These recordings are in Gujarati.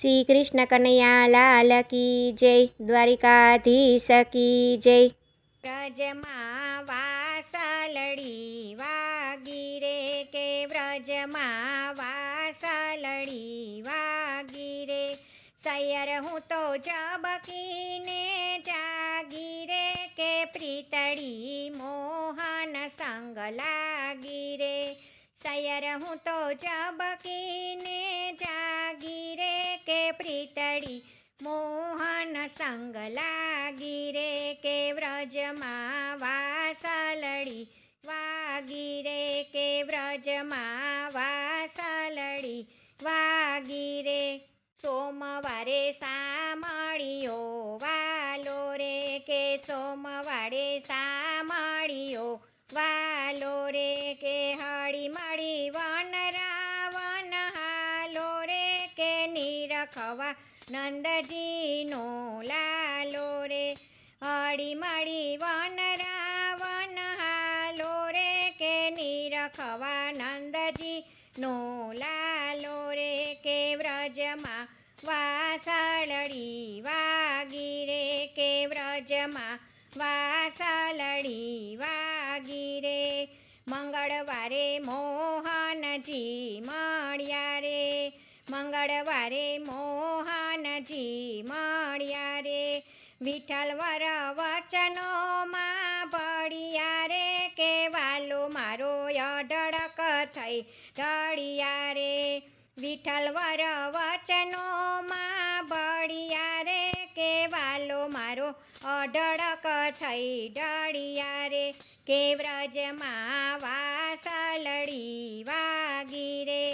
શ્રી કૃષ્ણ કનૈયા લાલ કી જય, દ્વારિકાધીશ કી જય। વ્રજમાં વાસલડી વાગી રે કે વ્રજમાં વાસલડી વાગી રે, સૈયર હું તો ઝબકીને જાગી રે કે પ્રીતળી મોહન સંગ લાગી રે, સૈયર હું તો ઝબકીને જાગી રે કે પ્રીતળી મોહન સંગ લાગી રે કે વ્રજમાં વાસલડી વાગી રે કે વ્રજમાં વાસલડી વાગી રે, સોમવારે સામળિયો વાલો રે કે સોમવારે સામળિયો વાલો રે કે હળી મળી વન રાવણ હાલો રે કે નિરખવા નંદજીનો લાલો રે, હળી મળી વન રાવણ હાલો રે કે નિરખવા નંદજીનો લાલો રે કે વ્રજમાં વાસલડી વાગી રે કે વ્રજમાં વાસલડી વાગી રે, મંગળવારે મોહનજી મળ્યા રે, મંગળવારે મોહનજી મળ્યા રે, વિઠ્ઠલ વર વચનોમાં ભળ્યા રે કે વાલો મારો અઢળક થઈ ઢળ્યા રે, વિઠ્ઠલ વર વચનોમાં ભળ્યા રે કે વાલો મારો અઢળક થઈ ઢળ્યા રે કે વ્રજમાં વાસલડી વાગી રે,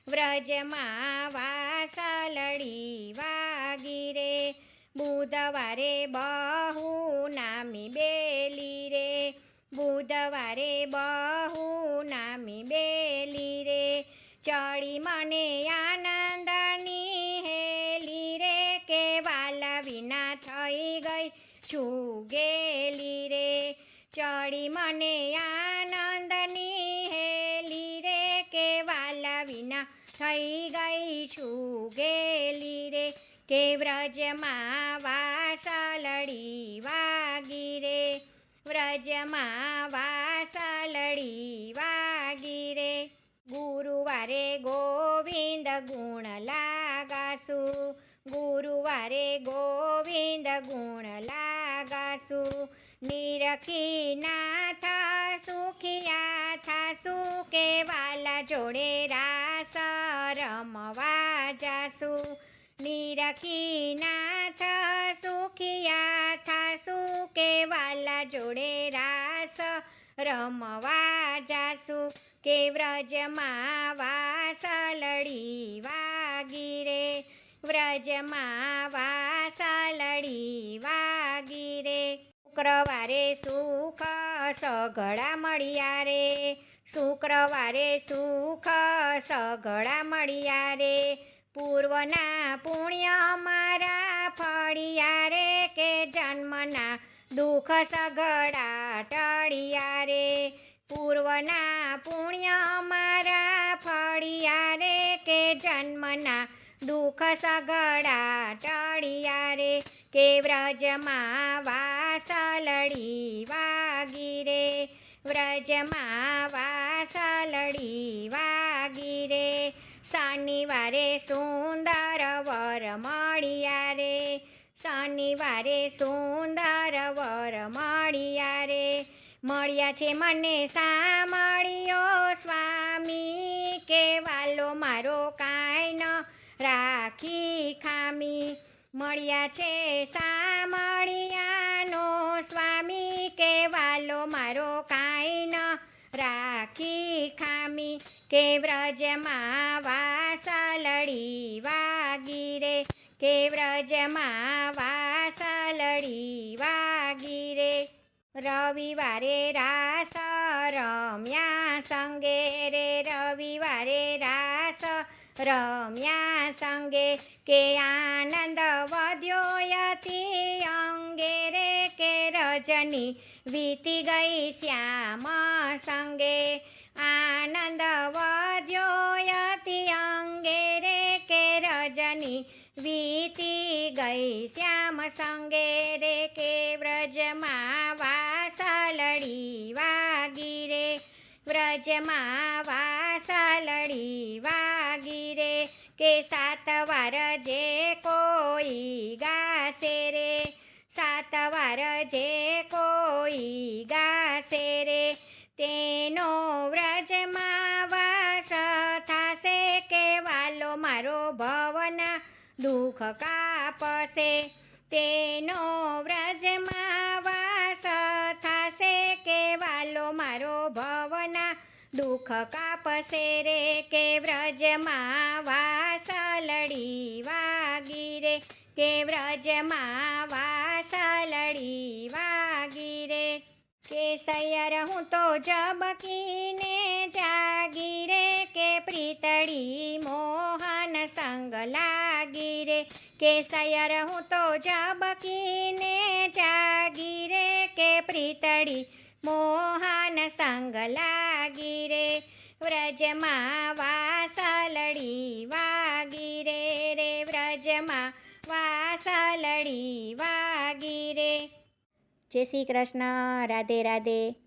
વ્રજમાં વાસલડી વાગી રે, બુધવારે બહુ નામી બેલી રે, બુધવારે બહુ નામી બેલી રે, ચડી મને આનંદની હેલી રે કે વાલા વિના થઈ ગઈ છું ગેલી રે, ચડી મને આનંદની હેલી રે કે વાલા વિના થઈ ગઈ છું ગેલી રે કે વ્રજમાં વાસલડી વાગી રે, વ્રજમાં વાસલડી વાગી રે, ગુરુવારે ગોવિંદ ગુણ લાગાસુ, ગુરુવારે ગોવિંદ ગુણ લાગાસુ, નિરખી નાથ સુખિયા થાસુ કે વાલા જોડે રાસ રમવા જાસુ, નિરખી નાથ સુખિયા થાસુ કે વાલા જોડે રાસ રમવા જાસુ કે વ્રજમાં વાસલડી વાગી રે, વ્રજમાં વાસલડી વાગી રે, શુક્રવારે સુખ સઘળા મળ્યા રે, શુક્રવારે સુખ સઘળા મળ્યા રે, પૂર્વના પુણ્ય મારા ફળ્યા રે કે જન્મના દુઃખ સઘળા ટળ્યા રે, પૂર્વના પુણ્ય મારા ફળ્યા રે કે જન્મના દુઃખ સઘળા ટળ્યા રે કે વ્રજમાં વાસલડી વાગી રે, વ્રજમાં વાસલડી વાગી રે, શનિવારે સુંદર વર મળ્યા રે, શનિવારે સુંદર વર મળ્યા રે, મળ્યા છે મને સામળિયો સ્વામી કે વાલો મારો કાંઈ ન રાખી ખામી, મળ્યા છે સામળિયાનો સ્વામી કે વાલો મારો કાંઈ ન રાખી ખામી કે વ્રજમાં વાસલડી વાગી રે કે વ્રજમાં વાસલડી વાગી રે, રવિવારે રાસ રમ્યા સંગે રે, રવિવારે રાસ રમ્યા સંગે કે આનંદ વધ્યો અતિ અંગે રે કે રજની વીતી ગઈ શ્યામ સંગે, આનંદ વધ્યો અતિ અંગે રે કે રજની વીતી ગઈ શ્યામ સંગે રે કે વ્રજમાં વાસલડી વાગી રે વ્રજમાં વાસલડી વાગી રે કે 7 વાર જે કોઈ ગાશે રે 7 વાર જે કોઈ ગાશે રે તેનો વ્રજમાં વાસ થાશે કે વાલો મારો ભવના દુઃખ કાપશે તેનો વ્રજમાં વાસ થાશે કે વાલો મારો ભવના દુઃખ કાપશે રે કે વ્રજમાં વાસલડી વાગી રે કે વ્રજમાં વાસલડી વાગી રે કે સૈયર હું તો ઝબકીને જાગી રે કે પ્રીતળી મોહન સંગ લાગી રે કે સૈયર હું તો ઝબકીને જાગી રે કે પ્રીતળી મોહન સંગ લાગી રે વ્રજમાં વાસલડી વાગી રે રે વ્રજમાં વાસલડી વાગી રે. જય શ્રી કૃષ્ણ. રાધે રાધે.